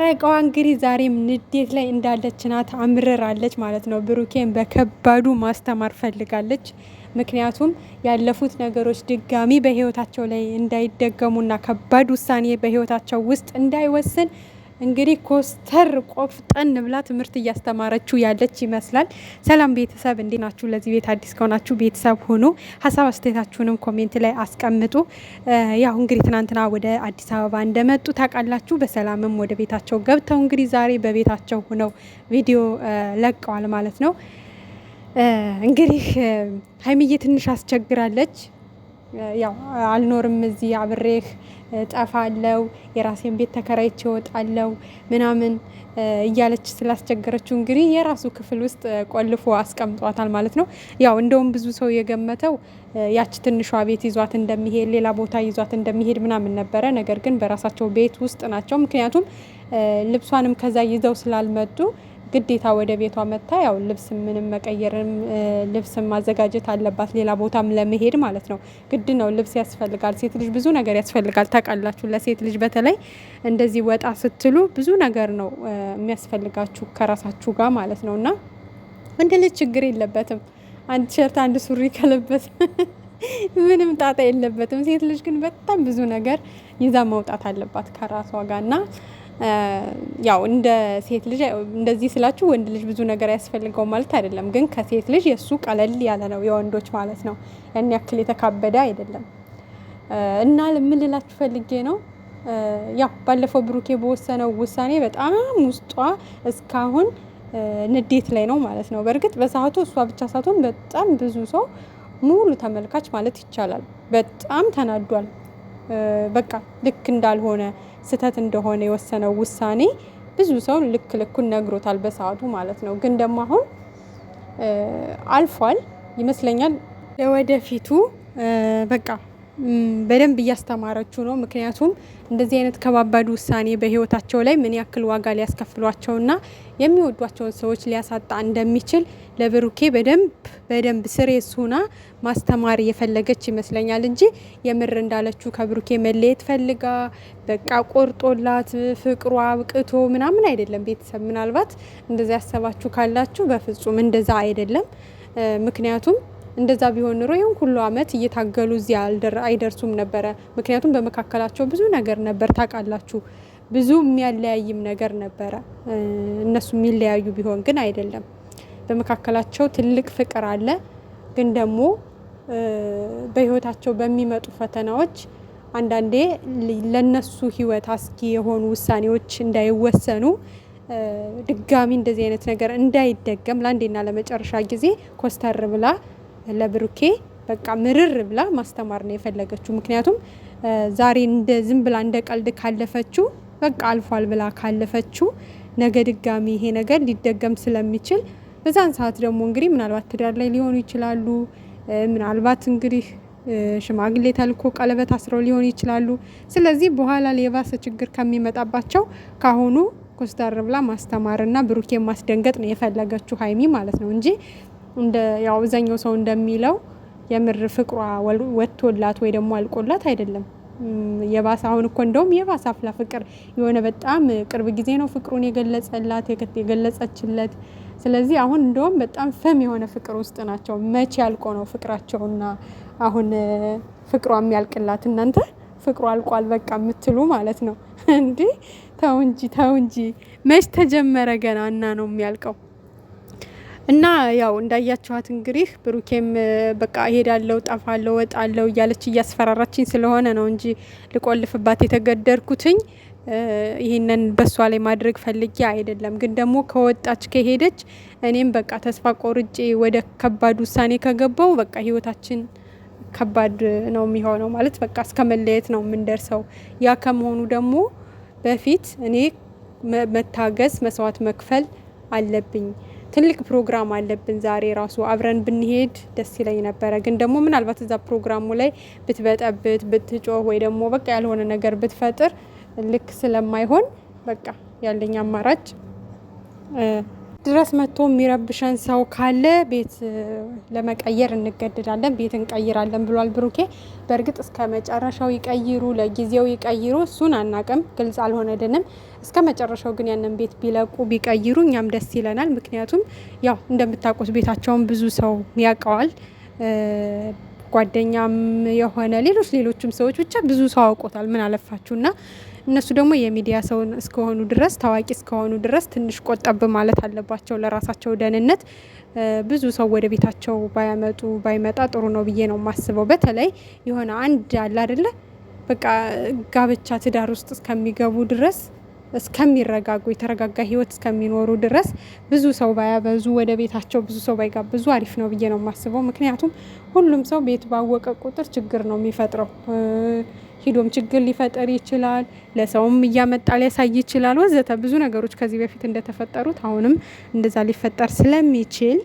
ጨረቃዋ እንግዲህ ዛሬም ንዴት ላይ እንዳለች ናት። አምርራለች ማለት ነው። ብሩኬን በከባዱ ማስተማር ፈልጋለች። ምክንያቱም ያለፉት ነገሮች ድጋሚ በህይወታቸው ላይ እንዳይደገሙና ከባድ ውሳኔ በህይወታቸው ውስጥ እንዳይወስን እንግዲህ ኮስተር ቆፍጠን ብላ ትምህርት እያስተማረችው ያለች ይመስላል። ሰላም ቤተሰብ እንዴት ናችሁ? ለዚህ ቤት አዲስ ከሆናችሁ ቤተሰብ ሆኖ ሀሳብ አስተያየታችሁንም ኮሜንት ላይ አስቀምጡ። ያው እንግዲህ ትናንትና ወደ አዲስ አበባ እንደመጡ ታውቃላችሁ። በሰላምም ወደ ቤታቸው ገብተው እንግዲህ ዛሬ በቤታቸው ሆነው ቪዲዮ ለቀዋል ማለት ነው። እንግዲህ ሀይሚዬ ትንሽ አስቸግራለች። ያው አልኖርም እዚህ አብሬህ ጠፋለው የራሴን ቤት ተከራይቼ እወጣለው ምናምን እያለች ስላስቸገረችው እንግዲህ የራሱ ክፍል ውስጥ ቆልፎ አስቀምጧታል ማለት ነው። ያው እንደውም ብዙ ሰው የገመተው ያች ትንሿ ቤት ይዟት እንደሚሄድ ሌላ ቦታ ይዟት እንደሚሄድ ምናምን ነበረ። ነገር ግን በራሳቸው ቤት ውስጥ ናቸው። ምክንያቱም ልብሷንም ከዛ ይዘው ስላልመጡ ግዴታ ወደ ቤቷ መታ ያው ልብስ ምንም መቀየርም ልብስም ማዘጋጀት አለባት ሌላ ቦታም ለመሄድ ማለት ነው። ግድ ነው፣ ልብስ ያስፈልጋል። ሴት ልጅ ብዙ ነገር ያስፈልጋል ታውቃላችሁ። ለሴት ልጅ በተለይ እንደዚህ ወጣ ስትሉ ብዙ ነገር ነው የሚያስፈልጋችሁ ከራሳችሁ ጋር ማለት ነው። እና ወንድ ልጅ ችግር የለበትም አንድ ቲሸርት አንድ ሱሪ ከለበስ ምንም ጣጣ የለበትም። ሴት ልጅ ግን በጣም ብዙ ነገር ይዛ መውጣት አለባት ከራሷ ጋር እና ያው እንደ ሴት ልጅ እንደዚህ ስላችሁ ወንድ ልጅ ብዙ ነገር ያስፈልገው ማለት አይደለም። ግን ከሴት ልጅ የሱ ቀለል ያለ ነው የወንዶች ማለት ነው። ያን ያክል የተካበደ አይደለም። እና ምን ልላችሁ ፈልጌ ነው ያው ባለፈው ብሩኬ በወሰነው ውሳኔ በጣም ውስጧ እስካሁን ንዴት ላይ ነው ማለት ነው። በእርግጥ በሰዓቱ እሷ ብቻ ሳትሆን በጣም ብዙ ሰው ሙሉ ተመልካች ማለት ይቻላል በጣም ተናዷል። በቃ ልክ እንዳልሆነ ስህተት እንደሆነ የወሰነው ውሳኔ ብዙ ሰው ልክ ልኩን ነግሮታል በሰዓቱ ማለት ነው። ግን ደግሞ አሁን አልፏል ይመስለኛል። ለወደፊቱ በቃ በደንብ እያስተማረችው ነው። ምክንያቱም እንደዚህ አይነት ከባባድ ውሳኔ በህይወታቸው ላይ ምን ያክል ዋጋ ሊያስከፍሏቸውና የሚወዷቸውን ሰዎች ሊያሳጣ እንደሚችል ለብሩኬ በደንብ ስሬስ ሆና ማስተማር እየፈለገች ይመስለኛል እንጂ የምር እንዳለችው ከብሩኬ መለየት ፈልጋ በቃ ቆርጦላት ፍቅሯ አብቅቶ ምናምን አይደለም። ቤተሰብ ምናልባት እንደዛ ያሰባችሁ ካላችሁ በፍጹም እንደዛ አይደለም። ምክንያቱም እንደዛ ቢሆን ኖሮ ይሁን ሁሉ አመት እየታገሉ እዚህ አይደርሱም ነበረ። ምክንያቱም በመካከላቸው ብዙ ነገር ነበር ታውቃላችሁ። ብዙ የሚያለያይም ነገር ነበረ። እነሱ የሚለያዩ ቢሆን ግን አይደለም። በመካከላቸው ትልቅ ፍቅር አለ። ግን ደግሞ በህይወታቸው በሚመጡ ፈተናዎች አንዳንዴ ለነሱ ህይወት አስጊ የሆኑ ውሳኔዎች እንዳይወሰኑ ድጋሚ እንደዚህ አይነት ነገር እንዳይደገም ለአንዴና ለመጨረሻ ጊዜ ኮስተር ብላ ለብሩኬ በቃ ምርር ብላ ማስተማር ነው የፈለገችው። ምክንያቱም ዛሬ እንደ ዝም ብላ እንደ ቀልድ ካለፈችው በቃ አልፏል ብላ ካለፈችው ነገ ድጋሚ ይሄ ነገር ሊደገም ስለሚችል በዛን ሰዓት ደግሞ እንግዲህ ምናልባት ትዳር ላይ ሊሆኑ ይችላሉ። ምናልባት እንግዲህ ሽማግሌ ተልኮ ቀለበት አስረው ሊሆኑ ይችላሉ። ስለዚህ በኋላ የባሰ ችግር ከሚመጣባቸው ካሁኑ ኮስተር ብላ ማስተማርና ብሩኬን ማስደንገጥ ነው የፈለገችው ሀይሚ ማለት ነው እንጂ እንደ ያው አብዛኛው ሰው እንደሚለው የምር ፍቅሯ ወጥቶላት ወይ ደግሞ አልቆላት አይደለም። የባሰ አሁን እኮ እንደውም የባሰ አፍላ ፍቅር የሆነ በጣም ቅርብ ጊዜ ነው ፍቅሩን የገለጸችለት። ስለዚህ አሁን እንደውም በጣም ፈም የሆነ ፍቅር ውስጥ ናቸው። መቼ ያልቆ ነው ፍቅራቸውና አሁን ፍቅሯ የሚያልቅላት? እናንተ ፍቅሩ አልቋል በቃ የምትሉ ማለት ነው እንዴ? ተው እንጂ መች ተጀመረ ገና እና ነው የሚያልቀው። እና ያው እንዳያችኋት እንግዲህ ብሩኬም በቃ እሄዳለሁ፣ ጠፋለሁ፣ ወጣለሁ እያለች እያስፈራራችኝ ስለሆነ ነው እንጂ ልቆልፍባት የተገደድኩትኝ ይሄንን በሷ ላይ ማድረግ ፈልጌ አይደለም። ግን ደግሞ ከወጣች ከሄደች እኔም በቃ ተስፋ ቆርጬ ወደ ከባድ ውሳኔ ከገባው በቃ ህይወታችን ከባድ ነው የሚሆነው ማለት በቃ እስከ መለየት ነው የምንደርሰው። ያ ከመሆኑ ደግሞ በፊት እኔ መታገስ መስዋዕት መክፈል አለብኝ። ትልቅ ፕሮግራም አለብን ዛሬ ራሱ አብረን ብንሄድ ደስ ይለኝ ነበረ። ግን ደግሞ ምናልባት እዛ ፕሮግራሙ ላይ ብትበጠብጥ ብትጮህ ወይ ደግሞ በቃ ያልሆነ ነገር ብትፈጥር ልክ ስለማይሆን በቃ ያለኝ አማራጭ ድረስ መጥቶ የሚረብሸን ሰው ካለ ቤት ለመቀየር እንገደዳለን፣ ቤት እንቀይራለን ብሏል ብሩኬ። በእርግጥ እስከ መጨረሻው ይቀይሩ ለጊዜው ይቀይሩ እሱን አናቅም፣ ግልጽ አልሆነልንም። እስከ መጨረሻው ግን ያንን ቤት ቢለቁ ቢቀይሩ እኛም ደስ ይለናል። ምክንያቱም ያው እንደምታውቁት ቤታቸውን ብዙ ሰው ያውቀዋል፣ ጓደኛም የሆነ ሌሎችም ሰዎች ብቻ ብዙ ሰው አውቆታል። ምን አለፋችሁና እነሱ ደግሞ የሚዲያ ሰው እስከሆኑ ድረስ ታዋቂ እስከሆኑ ድረስ ትንሽ ቆጠብ ማለት አለባቸው ለራሳቸው ደህንነት። ብዙ ሰው ወደ ቤታቸው ባይመጣ ጥሩ ነው ብዬ ነው የማስበው። በተለይ የሆነ አንድ አለ አይደለ በቃ ጋብቻ ትዳር ውስጥ እስከሚገቡ ድረስ እስከሚረጋጉ የተረጋጋ ህይወት እስከሚኖሩ ድረስ ብዙ ሰው ባያበዙ ወደ ቤታቸው ብዙ ሰው ባይጋብዙ አሪፍ ነው ብዬ ነው የማስበው። ምክንያቱም ሁሉም ሰው ቤት ባወቀ ቁጥር ችግር ነው የሚፈጥረው። ሂዶም ችግር ሊፈጠር ይችላል፣ ለሰውም እያመጣ ሊያሳይ ይችላል፣ ወዘተ ብዙ ነገሮች ከዚህ በፊት እንደተፈጠሩት አሁንም እንደዛ ሊፈጠር ስለሚችል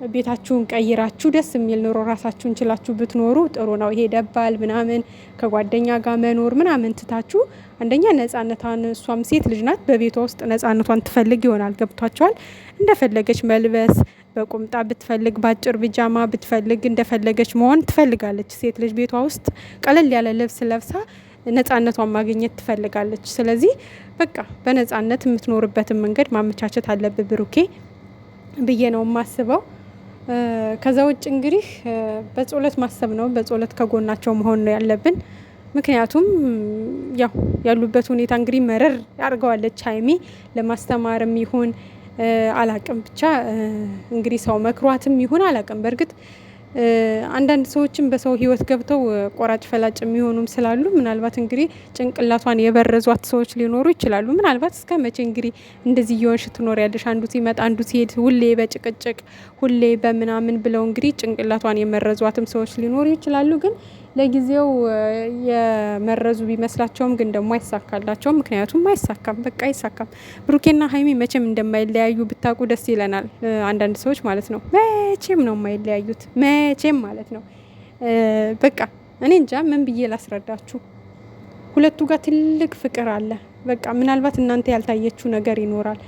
ቤታችሁን ቀይራችሁ ደስ የሚል ኑሮ ራሳችሁን ችላችሁ ብትኖሩ ጥሩ ነው። ይሄ ደባል ምናምን ከጓደኛ ጋር መኖር ምናምን ትታችሁ አንደኛ ነጻነቷን፣ እሷም ሴት ልጅ ናት፣ በቤቷ ውስጥ ነጻነቷን ትፈልግ ይሆናል። ገብቷቸዋል። እንደፈለገች መልበስ በቁምጣ ብትፈልግ በአጭር ቢጃማ ብትፈልግ እንደፈለገች መሆን ትፈልጋለች። ሴት ልጅ ቤቷ ውስጥ ቀለል ያለ ልብስ ለብሳ ነጻነቷን ማግኘት ትፈልጋለች። ስለዚህ በቃ በነጻነት የምትኖርበትን መንገድ ማመቻቸት አለብህ ብሩኬ ብዬ ነው የማስበው። ከዛ ውጭ እንግዲህ በጸሎት ማሰብ ነው፣ በጸሎት ከጎናቸው መሆን ነው ያለብን። ምክንያቱም ያው ያሉበት ሁኔታ እንግዲህ መረር ያርገዋለች ሀይሚ ለማስተማርም ይሁን አላቅም፣ ብቻ እንግዲህ ሰው መክሯትም ይሁን አላቅም። በእርግጥ አንዳንድ ሰዎችም በሰው ህይወት ገብተው ቆራጭ ፈላጭ የሚሆኑም ስላሉ ምናልባት እንግዲህ ጭንቅላቷን የበረዟት ሰዎች ሊኖሩ ይችላሉ። ምናልባት እስከ መቼ እንግዲህ እንደዚህ እየሆንሽ ትኖሪያለሽ? አንዱ ሲመጣ አንዱ ሲሄድ፣ ሁሌ በጭቅጭቅ ሁሌ በምናምን ብለው እንግዲህ ጭንቅላቷን የመረዟትም ሰዎች ሊኖሩ ይችላሉ። ግን ለጊዜው የመረዙ ቢመስላቸውም ግን ደግሞ አይሳካላቸውም። ምክንያቱም አይሳካም፣ በቃ አይሳካም። ብሩኬና ሀይሚ መቼም እንደማይለያዩ ብታውቁ ደስ ይለናል። አንዳንድ ሰዎች ማለት ነው መቼም ነው የማይለያዩት፣ መቼም ማለት ነው። በቃ እኔ እንጃ ምን ብዬ ላስረዳችሁ። ሁለቱ ጋር ትልቅ ፍቅር አለ። በቃ ምናልባት እናንተ ያልታየችው ነገር ይኖራል።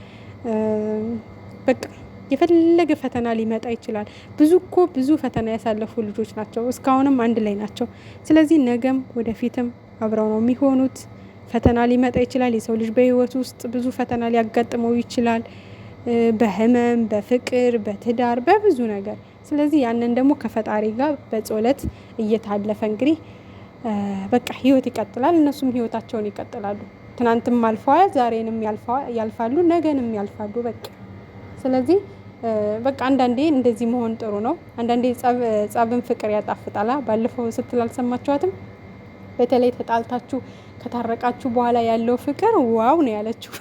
በቃ የፈለገ ፈተና ሊመጣ ይችላል። ብዙ ፈተና ያሳለፉ ልጆች ናቸው። እስካሁንም አንድ ላይ ናቸው። ስለዚህ ነገም ወደፊትም አብረው ነው የሚሆኑት። ፈተና ሊመጣ ይችላል። የሰው ልጅ በህይወት ውስጥ ብዙ ፈተና ሊያጋጥመው ይችላል። በህመም፣ በፍቅር፣ በትዳር፣ በብዙ ነገር። ስለዚህ ያንን ደግሞ ከፈጣሪ ጋር በጸሎት እየታለፈ እንግዲህ በቃ ህይወት ይቀጥላል። እነሱም ህይወታቸውን ይቀጥላሉ። ትናንትም አልፈዋል፣ ዛሬንም ያልፋሉ፣ ነገንም ያልፋሉ። በቃ ስለዚህ በቃ አንዳንዴ እንደዚህ መሆን ጥሩ ነው። አንዳንዴ ጸብን ፍቅር ያጣፍጣላ። ባለፈው ስትል አልሰማችኋትም? በተለይ ተጣልታችሁ ከታረቃችሁ በኋላ ያለው ፍቅር ዋው ነው ያለችው።